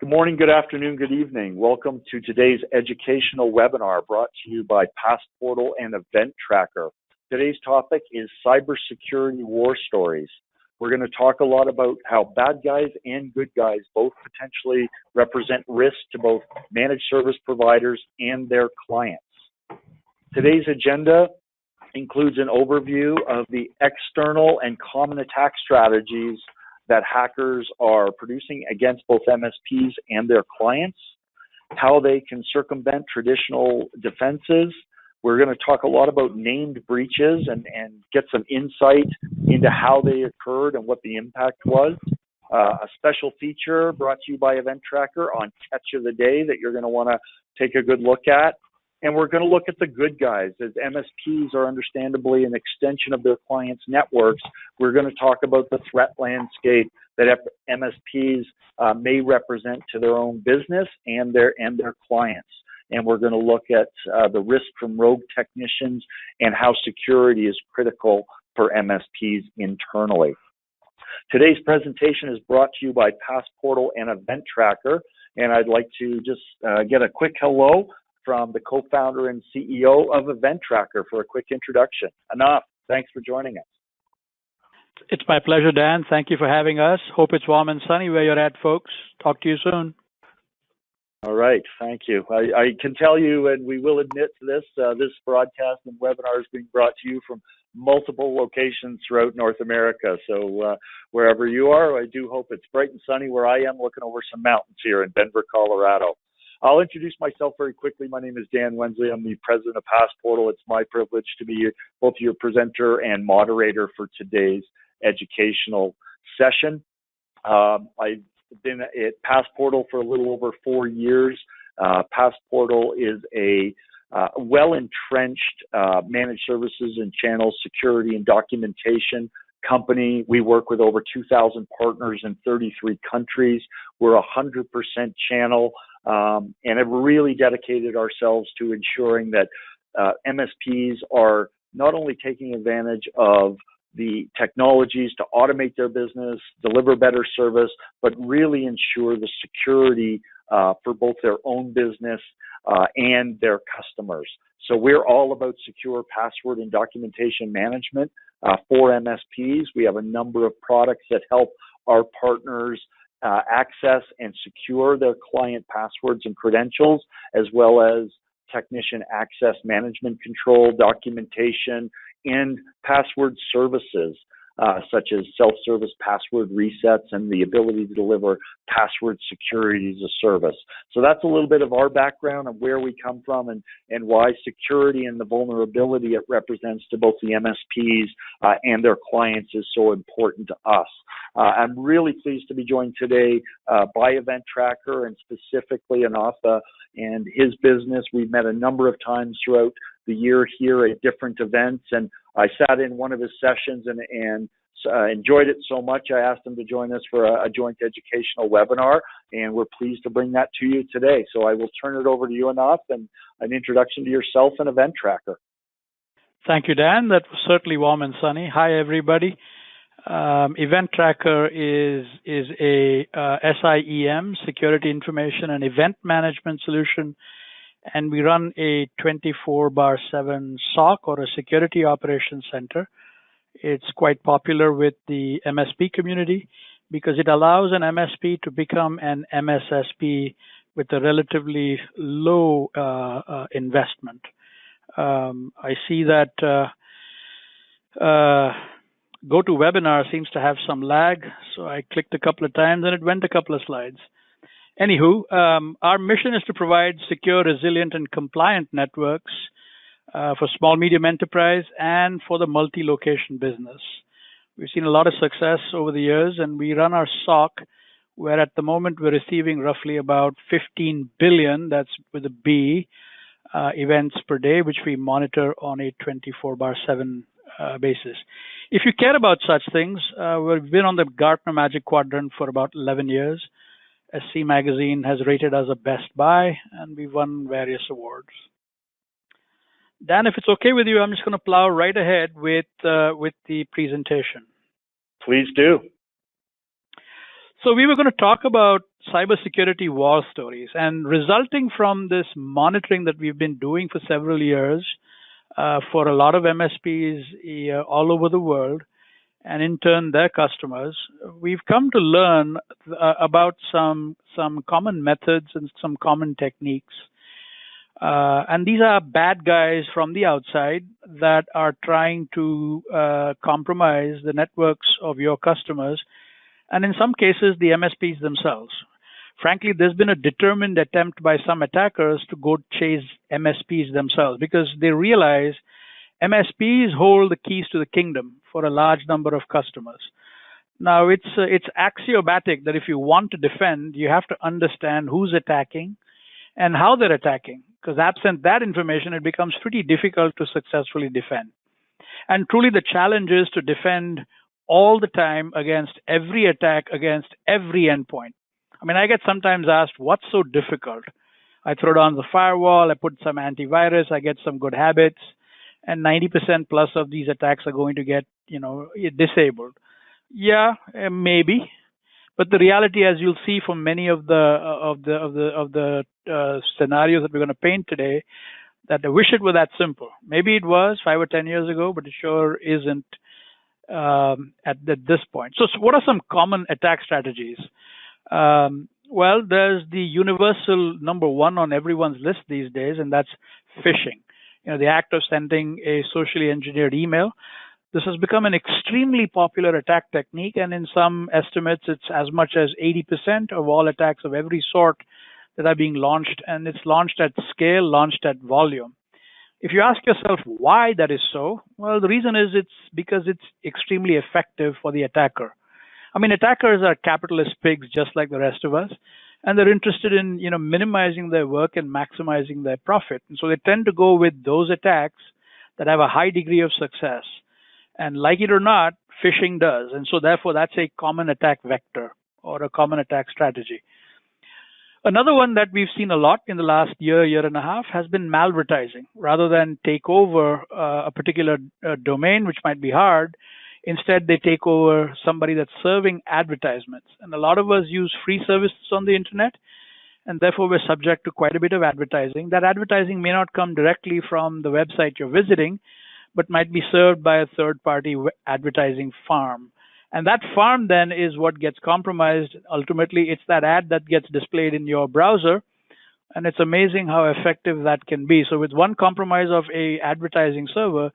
Good morning, good afternoon, good evening. Welcome to today's educational webinar brought to you by Passportal and Event Tracker. Today's topic is cybersecurity war stories. We're going to talk a lot about how bad guys and good guys both potentially represent risk to both managed service providers and their clients. Today's agenda includes an overview of the external and common attack strategies that hackers are producing against both MSPs and their clients, how they can circumvent traditional defenses. We're going to talk a lot about named breaches and get some insight into how they occurred and what the impact was. A special feature brought to you by Event Tracker on Catch of the Day that you're going to want to take a good look at. And we're going to look at the good guys. As MSPs are understandably an extension of their clients' networks, we're going to talk about the threat landscape that MSPs may represent to their own business and their clients. And we're going to look at the risk from rogue technicians and how security is critical for MSPs internally. Today's presentation is brought to you by Passportal and Event Tracker. And I'd like to just get a quick hello from the co-founder and CEO of Event Tracker for a quick introduction. Anaf, thanks for joining us. It's my pleasure, Dan. Thank you for having us. Hope it's warm and sunny where you're at, folks. Talk to you soon. All right, thank you. I can tell you, and we will admit to this, this broadcast and webinar is being brought to you from multiple locations throughout North America. So wherever you are, I do hope it's bright and sunny where I am, looking over some mountains here in Denver, Colorado. I'll introduce myself very quickly. My name is Dan Wensley. I'm the president of Passportal. It's my privilege to be both your presenter and moderator for today's educational session. I've been at Passportal for a little over 4 years. Passportal is a well-entrenched managed services and channel security and documentation company. We work with over 2,000 partners in 33 countries. We're 100% channel. And have really dedicated ourselves to ensuring that MSPs are not only taking advantage of the technologies to automate their business, deliver better service, but really ensure the security for both their own business and their customers. So we're all about secure password and documentation management for MSPs. We have a number of products that help our partners access and secure their client passwords and credentials, as well as technician access management control, documentation, and password services, such as self-service password resets and the ability to deliver password security as a service. So that's a little bit of our background and where we come from and why security and the vulnerability it represents to both the MSPs and their clients is so important to us. I'm really pleased to be joined today by Event Tracker and specifically Anatha and his business. We've met a number of times throughout the year here at different events, and I sat in one of his sessions and enjoyed it so much I asked him to join us for a joint educational webinar, and we're pleased to bring that to you today. So I will turn it over to you, Anaf, and an introduction to yourself and Event Tracker. Thank you, Dan. That was certainly warm and sunny. Hi, everybody. Event Tracker is a SIEM, Security Information and Event Management Solution, and we run a 24/7 SOC or a Security Operations Center. It's quite popular with the MSP community because it allows an MSP to become an MSSP with a relatively low investment. I see that GoToWebinar seems to have some lag, so I clicked a couple of times and it went a couple of slides. Anywho, our mission is to provide secure, resilient, and compliant networks for small, medium enterprise and for the multi-location business. We've seen a lot of success over the years, and we run our SOC, where at the moment we're receiving roughly about 15 billion, that's with a B, events per day, which we monitor on a 24/7 basis. If you care about such things, we've been on the Gartner Magic Quadrant for about 11 years. SC Magazine has rated us a best buy, and we've won various awards. Dan, if it's okay with you, I'm just going to plow right ahead with the presentation. Please do. So we were going to talk about cybersecurity war stories, and resulting from this monitoring that we've been doing for several years for a lot of MSPs all over the world, and in turn their customers, we've come to learn about some common methods and some common techniques. And these are bad guys from the outside that are trying to compromise the networks of your customers, and in some cases, the MSPs themselves. Frankly, there's been a determined attempt by some attackers to go chase MSPs themselves because they realize MSPs hold the keys to the kingdom for a large number of customers. Now, it's axiomatic that if you want to defend, you have to understand who's attacking and how they're attacking, because absent that information, it becomes pretty difficult to successfully defend. And truly, the challenge is to defend all the time against every attack, against every endpoint. I mean, I get sometimes asked, what's so difficult? I throw down the firewall, I put some antivirus, I get some good habits, and 90% plus of these attacks are going to get, disabled. Yeah, maybe. But the reality, as you'll see from many of the scenarios that we're going to paint today, that I wish it were that simple. Maybe it was 5 or 10 years ago, but it sure isn't at this point. So what are some common attack strategies? Well, there's the universal number one on everyone's list these days, and that's phishing. The act of sending a socially engineered email. This has become an extremely popular attack technique, and in some estimates, it's as much as 80% of all attacks of every sort that are being launched, and it's launched at scale, launched at volume. If you ask yourself why that is so, well, the reason is it's because it's extremely effective for the attacker. I mean, attackers are capitalist pigs just like the rest of us, and they're interested in minimizing their work and maximizing their profit. And so they tend to go with those attacks that have a high degree of success. And like it or not, phishing does. And so therefore, that's a common attack vector or a common attack strategy. Another one that we've seen a lot in the last year and a half has been malvertising. Rather than take over a particular domain, which might be hard, instead they take over somebody that's serving advertisements. And a lot of us use free services on the internet, and therefore we're subject to quite a bit of advertising. That advertising may not come directly from the website you're visiting, but might be served by a third-party advertising farm. And that farm then is what gets compromised. Ultimately, it's that ad that gets displayed in your browser, and it's amazing how effective that can be. So with one compromise of a advertising server,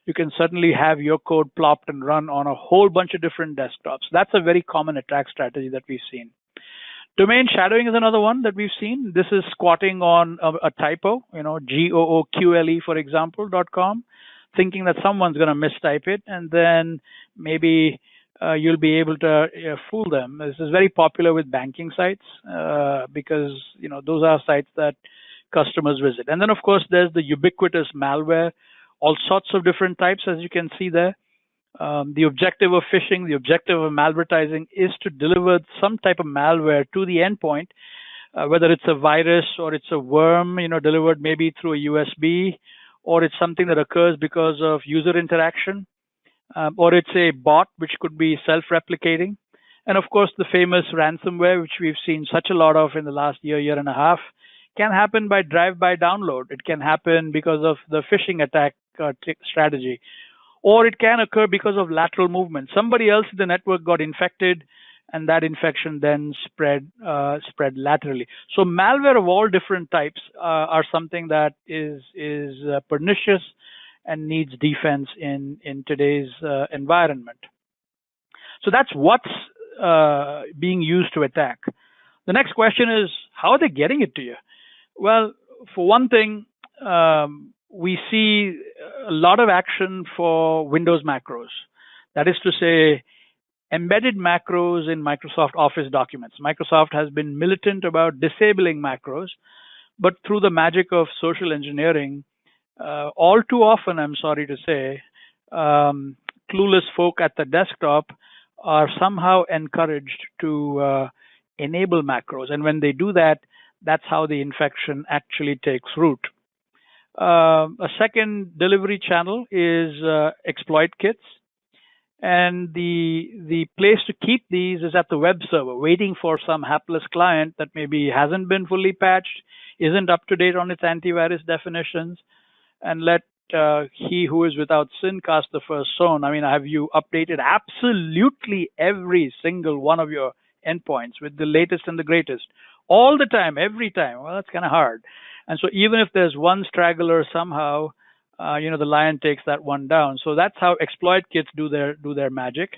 you can certainly have your code plopped and run on a whole bunch of different desktops. That's a very common attack strategy that we've seen. Domain shadowing is another one that we've seen. This is squatting on a typo, google, for example, .com, thinking that someone's going to mistype it, and then maybe you'll be able to fool them. This is very popular with banking sites because those are sites that customers visit. And then, of course, there's the ubiquitous malware, all sorts of different types, as you can see there. The objective of phishing, the objective of malvertising is to deliver some type of malware to the endpoint, whether it's a virus or it's a worm, delivered maybe through a USB, or it's something that occurs because of user interaction, or it's a bot, which could be self-replicating. And of course, the famous ransomware, which we've seen such a lot of in the last year and a half, can happen by drive-by download. It can happen because of the phishing attack strategy, or it can occur because of lateral movement. Somebody else in the network got infected, and that infection then spread laterally. So malware of all different types are something that is pernicious and needs defense in today's environment. So that's what's being used to attack. The next question is, how are they getting it to you? Well, for one thing, we see a lot of action for Windows macros. That is to say, embedded macros in Microsoft Office documents. Microsoft has been militant about disabling macros, but through the magic of social engineering, all too often, I'm sorry to say, clueless folk at the desktop are somehow encouraged to enable macros. And when they do that, that's how the infection actually takes root. A second delivery channel is exploit kits. And the place to keep these is at the web server, waiting for some hapless client that maybe hasn't been fully patched, isn't up to date on its antivirus definitions, and let he who is without sin cast the first stone. I mean, have you updated absolutely every single one of your endpoints with the latest and the greatest all the time, every time? Well, that's kind of hard. And so even if there's one straggler somehow, the lion takes that one down. So that's how exploit kits do their magic.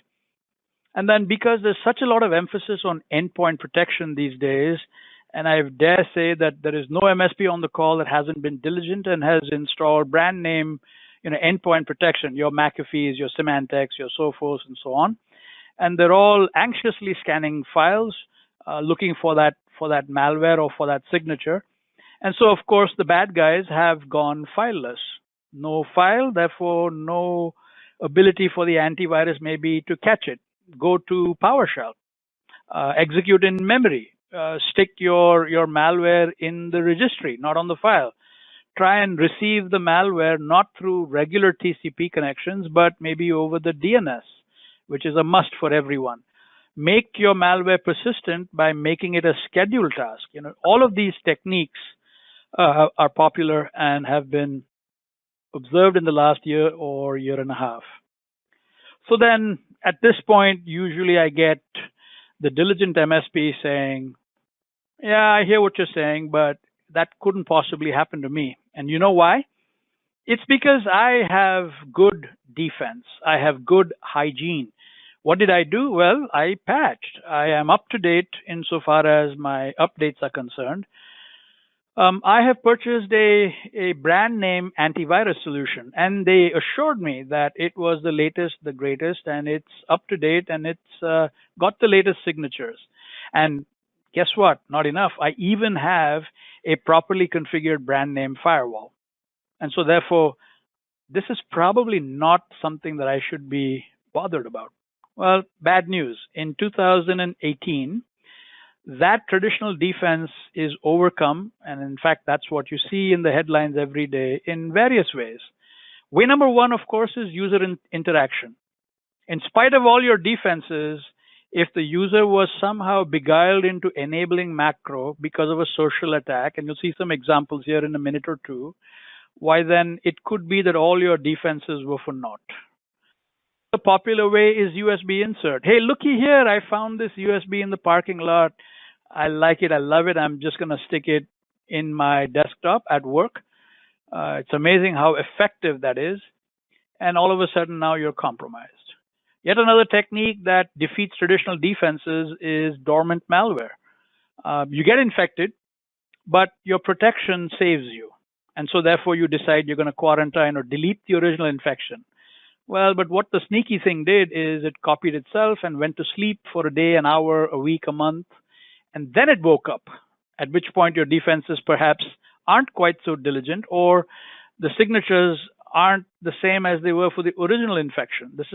And then because there's such a lot of emphasis on endpoint protection these days, and I dare say that there is no MSP on the call that hasn't been diligent and has installed brand name, endpoint protection, your McAfee's, your Symantec's, your Sophos, and so on. And they're all anxiously scanning files, looking for that malware or for that signature. And so, of course, the bad guys have gone fileless. No file, therefore no ability for the antivirus maybe to catch it. Go to PowerShell, execute in memory, stick your malware in the registry, not on the file. Try and receive the malware not through regular TCP connections, but maybe over the DNS, which is a must for everyone. Make your malware persistent by making it a scheduled task. All of these techniques are popular and have been observed in the last year or year and a half. So then at this point, usually I get the diligent MSP saying, yeah, I hear what you're saying, but that couldn't possibly happen to me. And you know why? It's because I have good defense. I have good hygiene. What did I do? Well, I patched. I am up to date insofar as my updates are concerned. I have purchased a brand name antivirus solution, and they assured me that it was the latest, the greatest, and it's up to date, and it's got the latest signatures. And guess what? Not enough. I even have a properly configured brand name firewall. And so therefore, this is probably not something that I should be bothered about. Well, bad news. In 2018, that traditional defense is overcome, and in fact, that's what you see in the headlines every day in various ways. Way number one, of course, is user interaction. In spite of all your defenses, if the user was somehow beguiled into enabling macro because of a social attack, and you'll see some examples here in a minute or two, why then it could be that all your defenses were for naught. The popular way is USB insert. Hey, looky here, I found this USB in the parking lot. I like it. I love it. I'm just going to stick it in my desktop at work. It's amazing how effective that is. And all of a sudden, now you're compromised. Yet another technique that defeats traditional defenses is dormant malware. You get infected, but your protection saves you. And so therefore, you decide you're going to quarantine or delete the original infection. Well, but what the sneaky thing did is it copied itself and went to sleep for a day, an hour, a week, a month. And then it woke up, at which point your defenses perhaps aren't quite so diligent, or the signatures aren't the same as they were for the original infection. This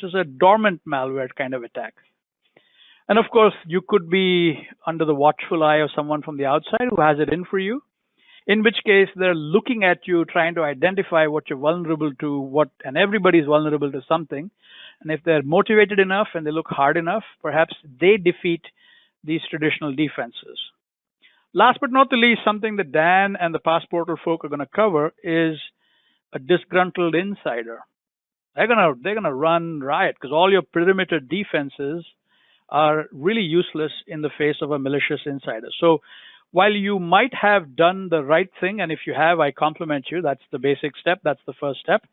is a dormant malware kind of attack. And of course, you could be under the watchful eye of someone from the outside who has it in for you, in which case they're looking at you, trying to identify what you're vulnerable to, and everybody's vulnerable to something. And if they're motivated enough and they look hard enough, perhaps they defeat these traditional defenses. Last but not the least, something that Dan and the Passportal folk are going to cover is a disgruntled insider. They're gonna run riot because all your perimeter defenses are really useless in the face of a malicious insider. So while you might have done the right thing, and if you have, I compliment you, that's the basic step, that's the first step.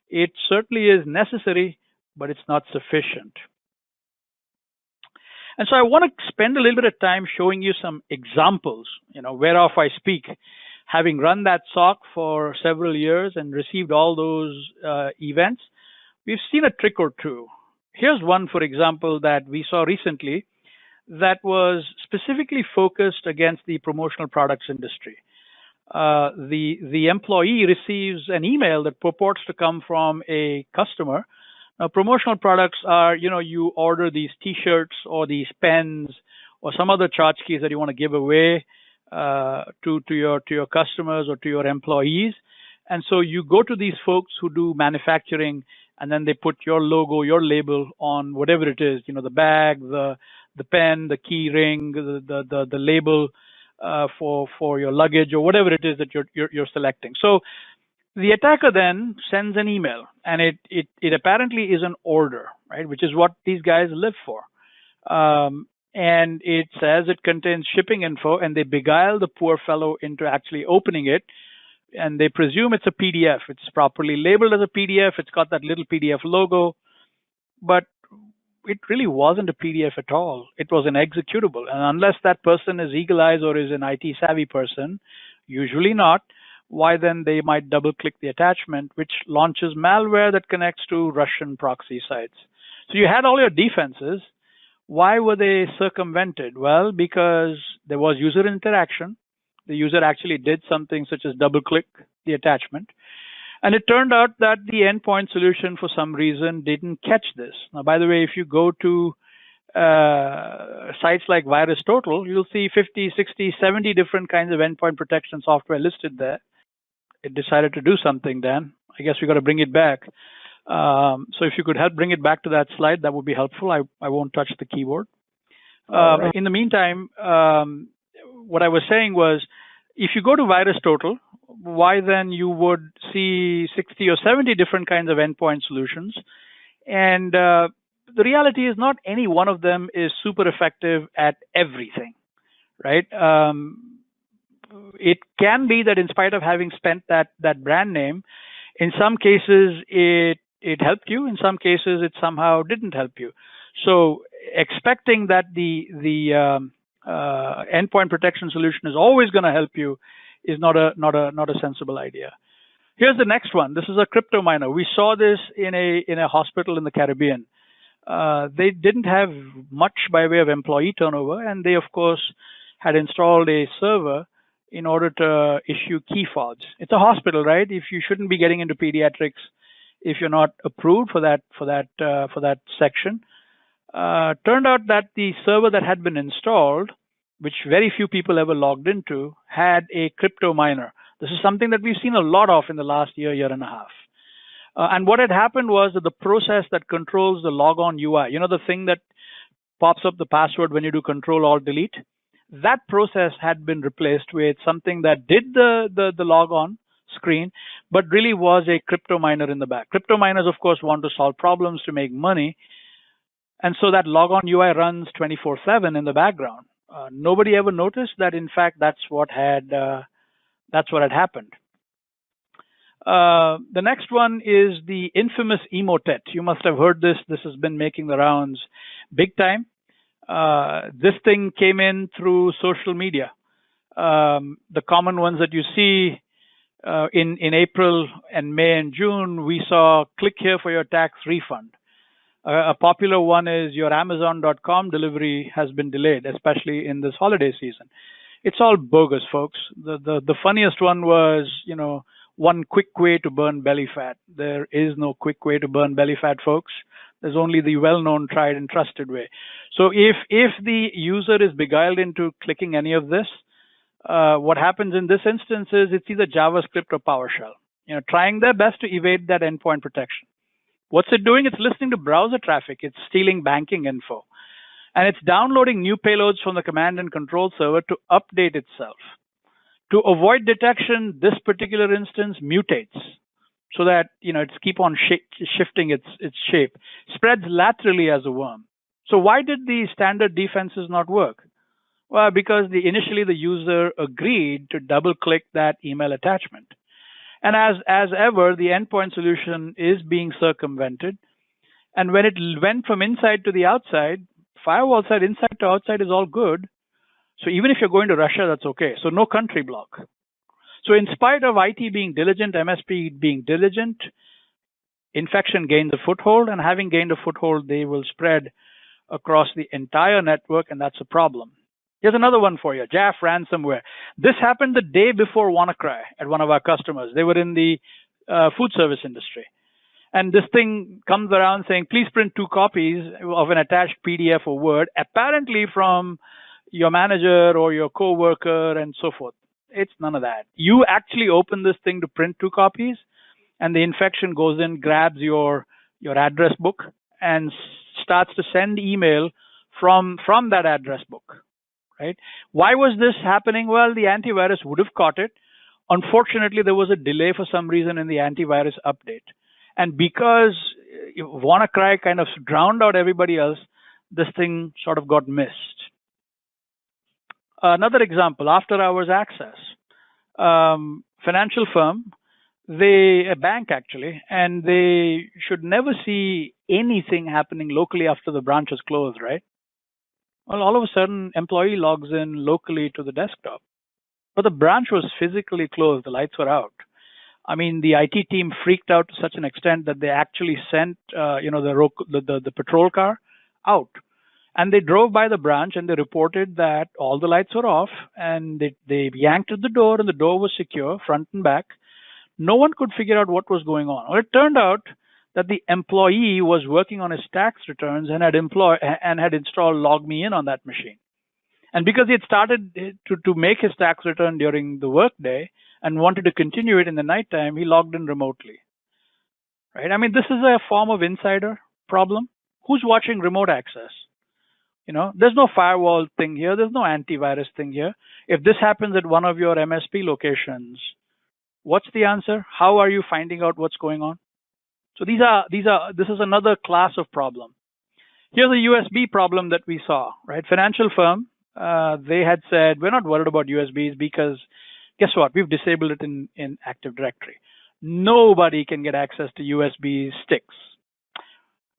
It certainly is necessary, but it's not sufficient. And so I want to spend a little bit of time showing you some examples, whereof I speak. Having run that SOC for several years and received all those events, we've seen a trick or two. Here's one, for example, that we saw recently that was specifically focused against the promotional products industry. The employee receives an email that purports to come from a customer. Now, promotional products are, you order these T-shirts or these pens or some other tchotchkes that you want to give away to your customers or to your employees. And so you go to these folks who do manufacturing and then they put your logo, your label on whatever it is, the bag, the pen, the key ring, the label for your luggage or whatever it is that you're selecting. So the attacker then sends an email, and it apparently is an order, right, which is what these guys live for. And it says it contains shipping info, and they beguile the poor fellow into actually opening it, and they presume it's a PDF. It's properly labeled as a PDF. It's got that little PDF logo, but it really wasn't a PDF at all. It was an executable, and unless that person is eagle eyes or is an IT savvy person, usually not, why then they might double click the attachment, which launches malware that connects to Russian proxy sites. So you had all your defenses. Why were they circumvented? Well, because there was user interaction. The user actually did something such as double click the attachment. And it turned out that the endpoint solution for some reason didn't catch this. Now, by the way, if you go to sites like VirusTotal, you'll see 50, 60, 70 different kinds of endpoint protection software listed there. It decided to do something, Dan. I guess we got to bring it back. So if you could help bring it back to that slide, that would be helpful. I won't touch the keyboard. Right. In the meantime, what I was saying was, if you go to VirusTotal, why then you would see 60 or 70 different kinds of endpoint solutions. And the reality is not any one of them is super effective at everything, right? It can be that in spite of having spent that brand name, in some cases it helped you, in some cases it somehow didn't help you. So expecting that the endpoint protection solution is always going to help you is not a sensible idea. Here's the next one. This is a crypto miner. We saw this in a hospital in the Caribbean. They didn't have much by way of employee turnover, and they of course had installed a server in order to issue key fobs. It's a hospital, right? If you shouldn't be getting into pediatrics if you're not approved for that section. Turned out that the server that had been installed, which very few people ever logged into, had a crypto miner. This is something that we've seen a lot of in the last year and a half. And what had happened was that the process that controls the logon UI, the thing that pops up the password when you do Control-Alt-Delete, that process had been replaced with something that did the logon screen, but really was a crypto miner in the back. Crypto miners, of course, want to solve problems to make money. And so that logon UI runs 24/7 in the background. Nobody ever noticed that, in fact, that's what had happened. The next one is the infamous Emotet. You must have heard this. This has been making the rounds big time. This thing came in through social media. The common ones that you see in April and May and June, we saw click here for your tax refund. A popular one is your Amazon.com delivery has been delayed, especially in this holiday season. It's all bogus, folks. The funniest one was, one quick way to burn belly fat. There is no quick way to burn belly fat, folks. There's only the well-known, tried and trusted way. So if the user is beguiled into clicking any of this, what happens in this instance is it's either JavaScript or PowerShell, trying their best to evade that endpoint protection. What's it doing? It's listening to browser traffic. It's stealing banking info. And it's downloading new payloads from the command and control server to update itself. To avoid detection, this particular instance mutates so that, it's keep on shifting its shape, spreads laterally as a worm. So why did the standard defenses not work? Well, because initially the user agreed to double click that email attachment. And as ever, the endpoint solution is being circumvented. And when it went from inside to the outside, firewall side, inside to outside is all good. So even if you're going to Russia, that's okay. So no country block. So in spite of IT being diligent, MSP being diligent, infection gains a foothold, and having gained a foothold, they will spread across the entire network, and that's a problem. Here's another one for you, JAF ransomware. This happened the day before WannaCry at one of our customers. They were in the food service industry. And this thing comes around saying, please print 2 copies of an attached PDF or Word, apparently from your manager or your coworker and so forth. It's none of that. You actually open this thing to print 2 copies, and the infection goes in, grabs your your address book, and starts to send email from that address book, right? Why was this happening? Well, the antivirus would have caught it. Unfortunately, there was a delay for some reason in the antivirus update. And because WannaCry kind of drowned out everybody else, this thing sort of got missed. Another example, after hours access. Financial firm, a bank actually, and they should never see anything happening locally after the branch is closed, right? Well, all of a sudden, employee logs in locally to the desktop, but the branch was physically closed. The lights were out. I mean, the IT team freaked out to such an extent that they actually sent, the patrol car out, and they drove by the branch and they reported that all the lights were off, and they yanked at the door, and the door was secure, front and back. No one could figure out what was going on. Well, it turned out that the employee was working on his tax returns and had installed LogMeIn on that machine. And because he had started to make his tax return during the workday and wanted to continue it in the nighttime, he logged in remotely. Right? I mean, this is a form of insider problem. Who's watching remote access? There's no firewall thing here. There's no antivirus thing here. If this happens at one of your MSP locations, what's the answer? How are you finding out what's going on? So this is another class of problem. Here's a USB problem that we saw, right? Financial firm, they had said, we're not worried about USBs because guess what? We've disabled it in Active Directory. Nobody can get access to USB sticks.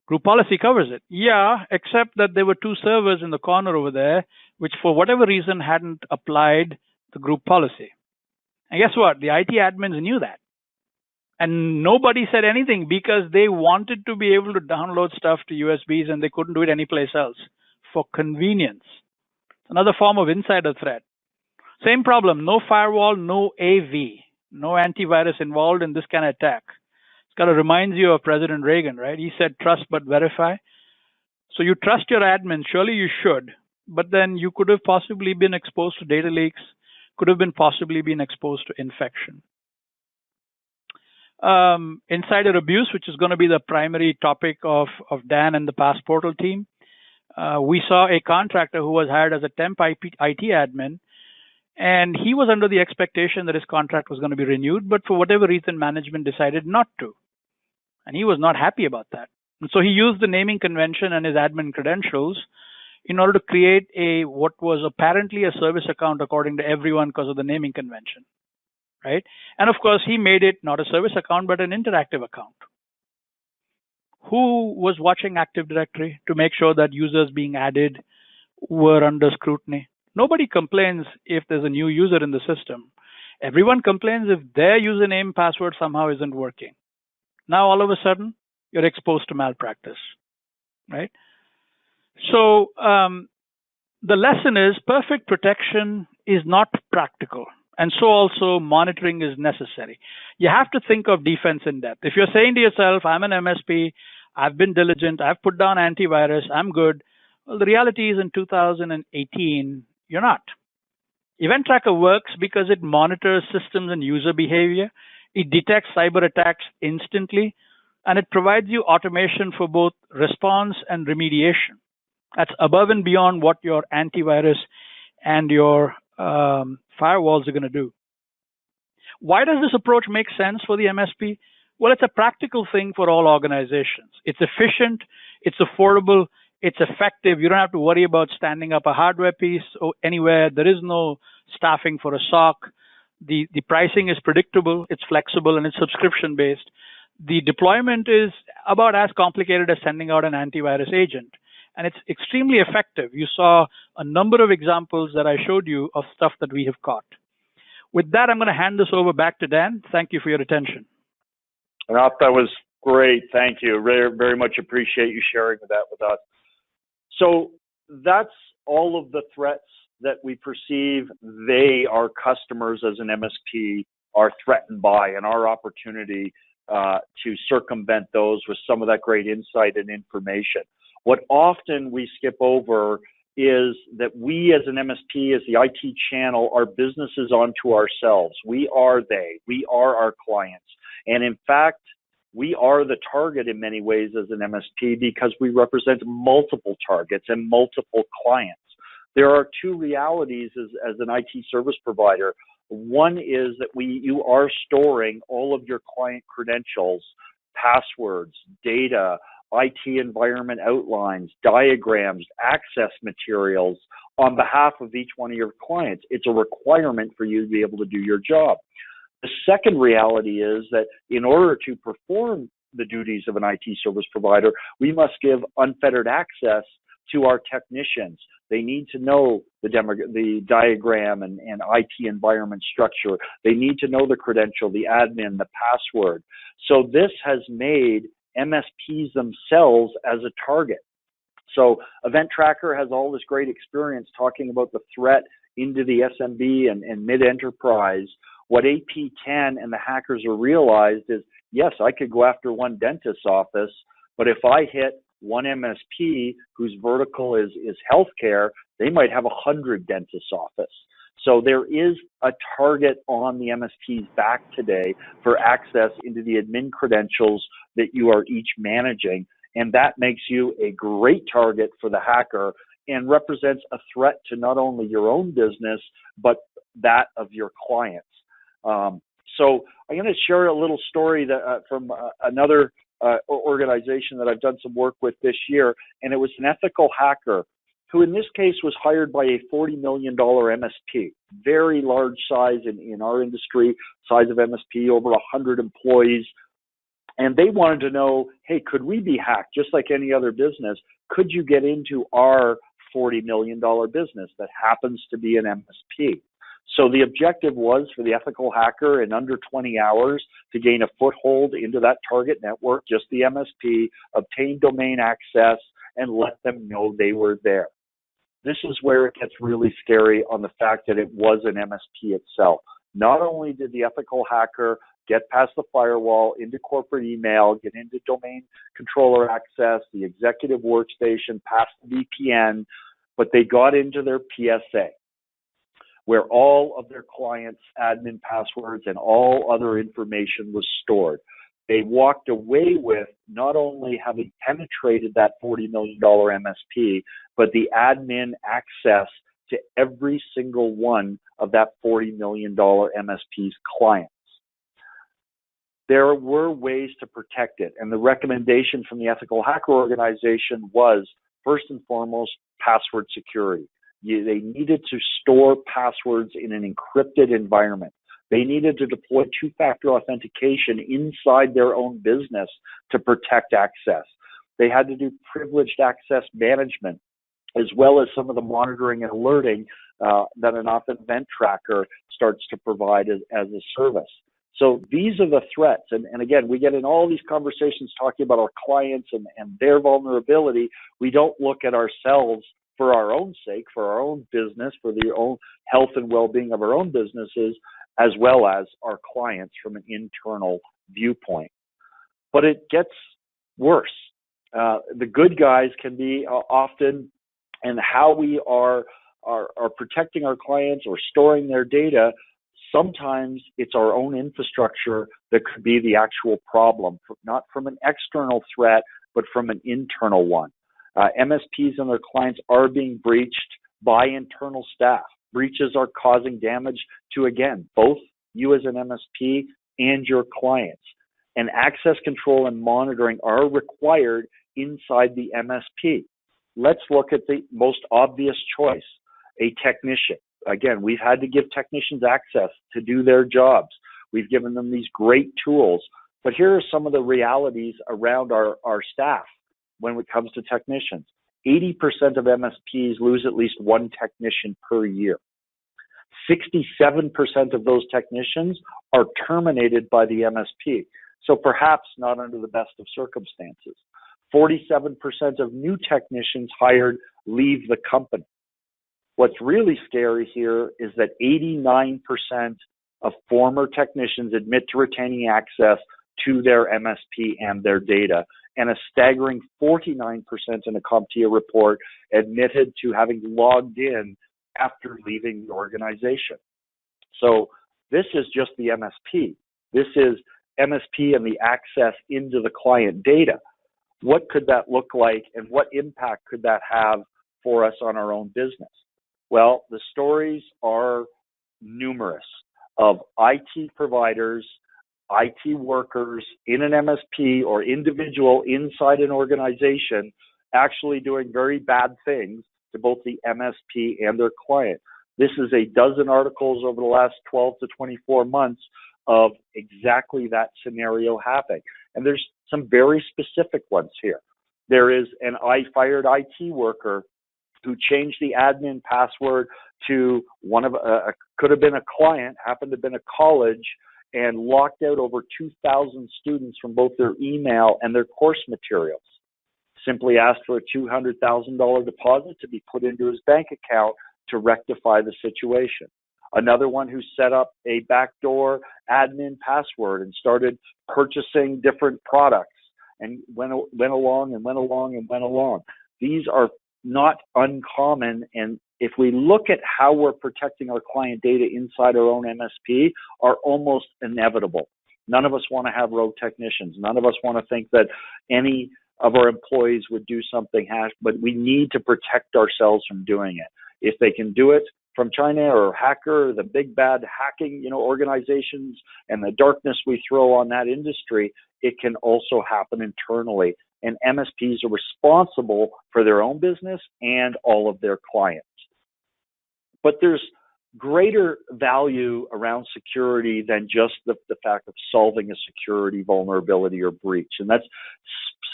Group policy covers it. Yeah, except that there were two servers in the corner over there, which for whatever reason hadn't applied the group policy. And guess what? The IT admins knew that. And nobody said anything because they wanted to be able to download stuff to USBs and they couldn't do it anyplace else for convenience. Another form of insider threat. Same problem, no firewall, no AV, no antivirus involved in this kind of attack. It's kind of reminds you of President Reagan, right? He said trust but verify. So you trust your admin, surely you should, but then you could have possibly been exposed to data leaks, could have been possibly been exposed to infection. Insider abuse, which is going to be the primary topic of Dan and the Passportal team. We saw a contractor who was hired as a temp IT admin, and he was under the expectation that his contract was going to be renewed, but for whatever reason, management decided not to. And he was not happy about that. And so he used the naming convention and his admin credentials in order to create what was apparently a service account according to everyone because of the naming convention. Right? And of course, he made it not a service account, but an interactive account. Who was watching Active Directory to make sure that users being added were under scrutiny? Nobody complains if there's a new user in the system. Everyone complains if their username password somehow isn't working. Now, all of a sudden, you're exposed to malpractice, right? So the lesson is perfect protection is not practical. And so also monitoring is necessary. You have to think of defense in depth. If you're saying to yourself, I'm an MSP, I've been diligent, I've put down antivirus, I'm good. Well, the reality is in 2018, you're not. Event Tracker works because it monitors systems and user behavior. It detects cyber attacks instantly, and it provides you automation for both response and remediation. That's above and beyond what your antivirus and your firewalls are going to do. Why does this approach make sense for the MSP? Well, it's a practical thing for all organizations. It's efficient, it's affordable, it's effective. You don't have to worry about standing up a hardware piece anywhere. There is no staffing for a SOC. The pricing is predictable, it's flexible, and it's subscription based. The deployment is about as complicated as sending out an antivirus agent. And it's extremely effective. You saw a number of examples that I showed you of stuff that we have caught. With that, I'm going to hand this over back to Dan. Thank you for your attention. That was great. Thank you. Very, very much appreciate you sharing that with us. So that's all of the threats that we perceive our customers as an MSP are threatened by, and our opportunity to circumvent those with some of that great insight and information. What often we skip over is that we as an MSP, as the IT channel, are businesses unto ourselves. We are they. We are our clients. And in fact, we are the target in many ways as an MSP because we represent multiple targets and multiple clients. There are two realities as an IT service provider. One is that you are storing all of your client credentials, passwords, data, IT environment outlines, diagrams, access materials on behalf of each one of your clients. It's a requirement for you to be able to do your job. The second reality is that in order to perform the duties of an IT service provider, we must give unfettered access to our technicians. They need to know the diagram and IT environment structure. They need to know the credential, the admin, the password. So this has made MSPs themselves as a target. So Event Tracker has all this great experience talking about the threat into the SMB and mid-enterprise. What AP10 and the hackers have realized is, yes, I could go after one dentist's office, but if I hit one MSP whose vertical is healthcare, they might have 100 dentists' office. So there is a target on the MSP's back today for access into the admin credentials that you are each managing. And that makes you a great target for the hacker and represents a threat to not only your own business, but that of your clients. So I'm going to share a little story that, from another organization that I've done some work with this year, and it was an ethical hacker who in this case was hired by a $40 million MSP, very large size in our industry, size of MSP, over 100 employees. And they wanted to know, hey, could we be hacked just like any other business? Could you get into our $40 million business that happens to be an MSP? So the objective was for the ethical hacker in under 20 hours to gain a foothold into that target network, just the MSP, obtain domain access, and let them know they were there. This is where it gets really scary on the fact that it was an MSP itself. Not only did the ethical hacker get past the firewall, into corporate email, get into domain controller access, the executive workstation, past the VPN, but they got into their PSA, where all of their clients' admin passwords and all other information was stored. They walked away with not only having penetrated that $40 million MSP, but the admin access to every single one of that $40 million MSP's clients. There were ways to protect it, and the recommendation from the Ethical Hacker Organization was, first and foremost, password security. They needed to store passwords in an encrypted environment. They needed to deploy two-factor authentication inside their own business to protect access. They had to do privileged access management, as well as some of the monitoring and alerting that an Event Tracker starts to provide as a service. So these are the threats. And again, we get in all these conversations talking about our clients and their vulnerability. We don't look at ourselves for our own sake, for our own business, for the own health and well-being of our own businesses, as well as our clients from an internal viewpoint. But it gets worse. The good guys can be often, and how we are protecting our clients or storing their data, sometimes it's our own infrastructure that could be the actual problem, not from an external threat, but from an internal one. MSPs and their clients are being breached by internal staff. Breaches are causing damage to, again, both you as an MSP and your clients. And access control and monitoring are required inside the MSP. Let's look at the most obvious choice, a technician. Again, we've had to give technicians access to do their jobs. We've given them these great tools. But here are some of the realities around our staff when it comes to technicians. 80% of MSPs lose at least one technician per year. 67% of those technicians are terminated by the MSP, so perhaps not under the best of circumstances. 47% of new technicians hired leave the company. What's really scary here is that 89% of former technicians admit to retaining access to their MSP and their data, and a staggering 49% in a CompTIA report admitted to having logged in after leaving the organization. So this is just the MSP. This is MSP and the access into the client data. What could that look like, and what impact could that have for us on our own business? Well, the stories are numerous of IT providers, IT workers in an MSP or individual inside an organization actually doing very bad things to both the MSP and their client. This is a dozen articles over the last 12 to 24 months of exactly that scenario happening. And there's some very specific ones here. There is an fired IT worker who changed the admin password to could have been a client, happened to have been a college, and locked out over 2,000 students from both their email and their course materials. Simply asked for a $200,000 deposit to be put into his bank account to rectify the situation. Another one who set up a backdoor admin password and started purchasing different products and went along. These are not uncommon, and if we look at how we're protecting our client data inside our own MSP, are almost inevitable. None of us want to have rogue technicians. None of us want to think that any of our employees would do something hash, but we need to protect ourselves from doing it. If they can do it from China or hacker, the big bad hacking, organizations, and the darkness we throw on that industry, it can also happen internally. And MSPs are responsible for their own business and all of their clients. But there's greater value around security than just the fact of solving a security vulnerability or breach. And that's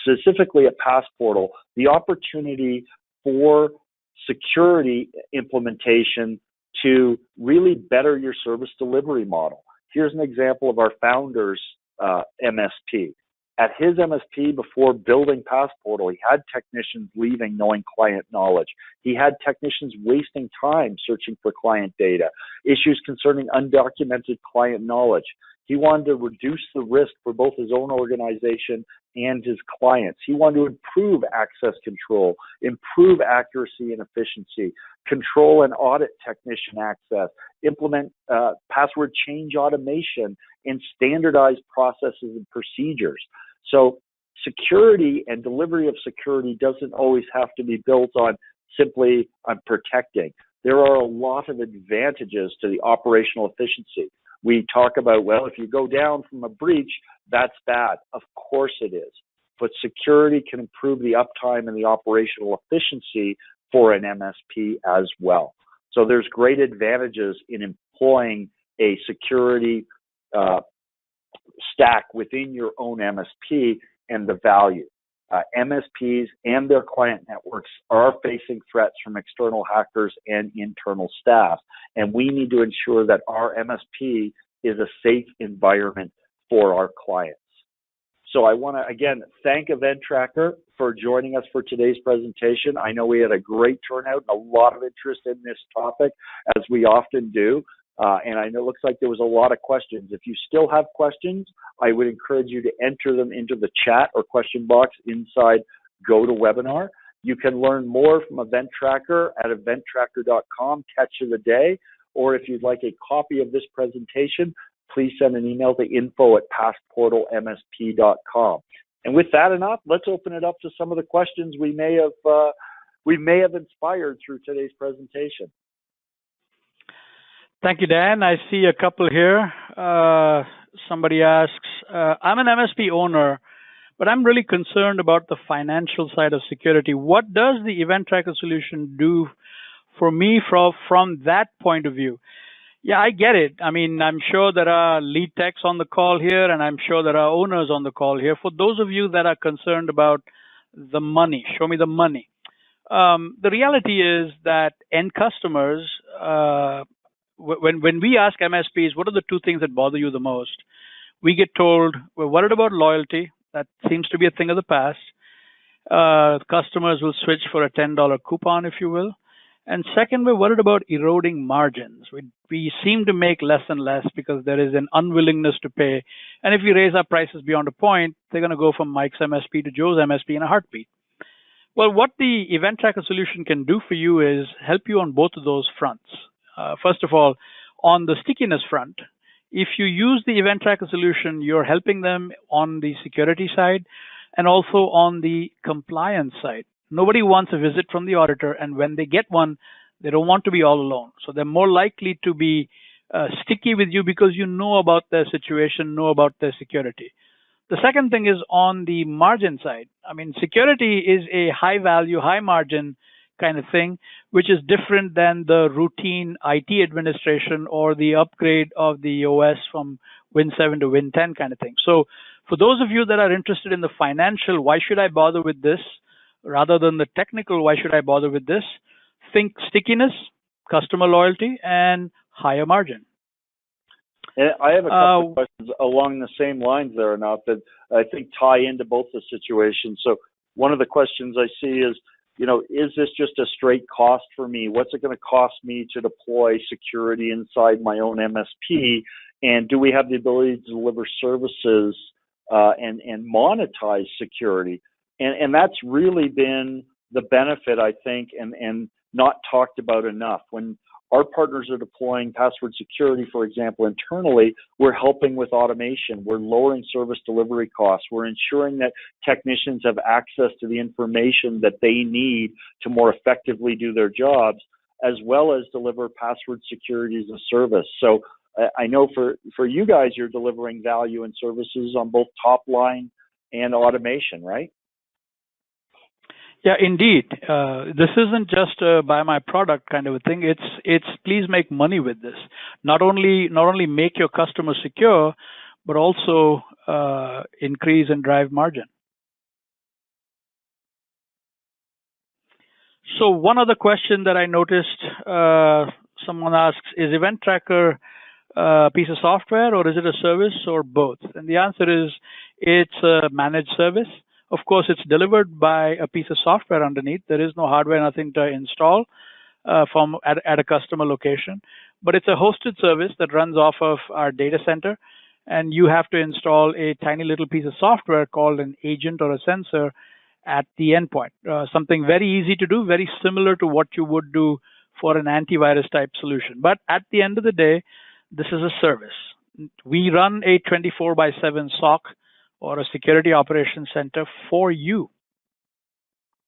specifically at Passportal, the opportunity for security implementation to really better your service delivery model. Here's an example of our founder's MSP. At his MSP, before building Passportal, he had technicians leaving knowing client knowledge. He had technicians wasting time searching for client data, issues concerning undocumented client knowledge. He wanted to reduce the risk for both his own organization and his clients. He wanted to improve access control, improve accuracy and efficiency, control and audit technician access, implement password change automation, and standardize processes and procedures. So security and delivery of security doesn't always have to be built on simply on protecting. There are a lot of advantages to the operational efficiency. We talk about, well, if you go down from a breach, that's bad. Of course it is. But security can improve the uptime and the operational efficiency for an MSP as well. So there's great advantages in employing a security stack within your own MSP and the value. MSPs and their client networks are facing threats from external hackers and internal staff, and we need to ensure that our MSP is a safe environment for our clients. So I want to, again, thank Event Tracker for joining us for today's presentation. I know we had a great turnout and a lot of interest in this topic, as we often do. And I know it looks like there was a lot of questions. If you still have questions, I would encourage you to enter them into the chat or question box inside GoToWebinar. You can learn more from Event Tracker at eventtracker.com, catch of the day, or if you'd like a copy of this presentation, please send an email to info@passportalmsp.com. And with that enough, let's open it up to some of the questions we may have inspired through today's presentation. Thank you, Dan. I see a couple here. Somebody asks, I'm an MSP owner, but I'm really concerned about the financial side of security. What does the Event Tracker solution do for me from that point of view? Yeah, I get it. I mean, I'm sure there are lead techs on the call here, and I'm sure there are owners on the call here. For those of you that are concerned about the money, show me the money. The reality is that end customers, when we ask MSPs, what are the two things that bother you the most? We get told we're worried about loyalty. That seems to be a thing of the past. Customers will switch for a $10 coupon, if you will. And second, we're worried about eroding margins. We seem to make less and less because there is an unwillingness to pay. And if we raise our prices beyond a point, they're going to go from Mike's MSP to Joe's MSP in a heartbeat. Well, what the Event Tracker solution can do for you is help you on both of those fronts. First of all, on the stickiness front, if you use the Event Tracker solution, you're helping them on the security side and also on the compliance side. Nobody wants a visit from the auditor, and when they get one, they don't want to be all alone. So they're more likely to be sticky with you because you know about their situation, know about their security. The second thing is on the margin side. I mean, security is a high value, high margin kind of thing, which is different than the routine IT administration or the upgrade of the OS from Win 7 to Win 10 kind of thing. So for those of you that are interested in the financial, why should I bother with this? Rather than the technical, why should I bother with this? Think stickiness, customer loyalty, and higher margin. And I have a couple of questions along the same lines there, enough that I think tie into both the situations. So one of the questions I see is, is this just a straight cost for me? What's it going to cost me to deploy security inside my own MSP? And do we have the ability to deliver services and monetize security? And that's really been the benefit, I think, and not talked about enough. When our partners are deploying password security, for example, internally, we're helping with automation. We're lowering service delivery costs. We're ensuring that technicians have access to the information that they need to more effectively do their jobs, as well as deliver password security as a service. So I know for you guys, you're delivering value and services on both top line and automation, right? Yeah, indeed. This isn't just buy my product kind of a thing. It's please make money with this. Not only make your customer secure, but also increase and drive margin. So one other question that I noticed, someone asks, is Event Tracker a piece of software or is it a service or both? And the answer is it's a managed service. Of course, it's delivered by a piece of software underneath. There is no hardware, nothing to install at a customer location. But it's a hosted service that runs off of our data center. And you have to install a tiny little piece of software called an agent or a sensor at the endpoint. Something very easy to do, very similar to what you would do for an antivirus type solution. But at the end of the day, this is a service. We run a 24/7 SOC or a security operations center for you.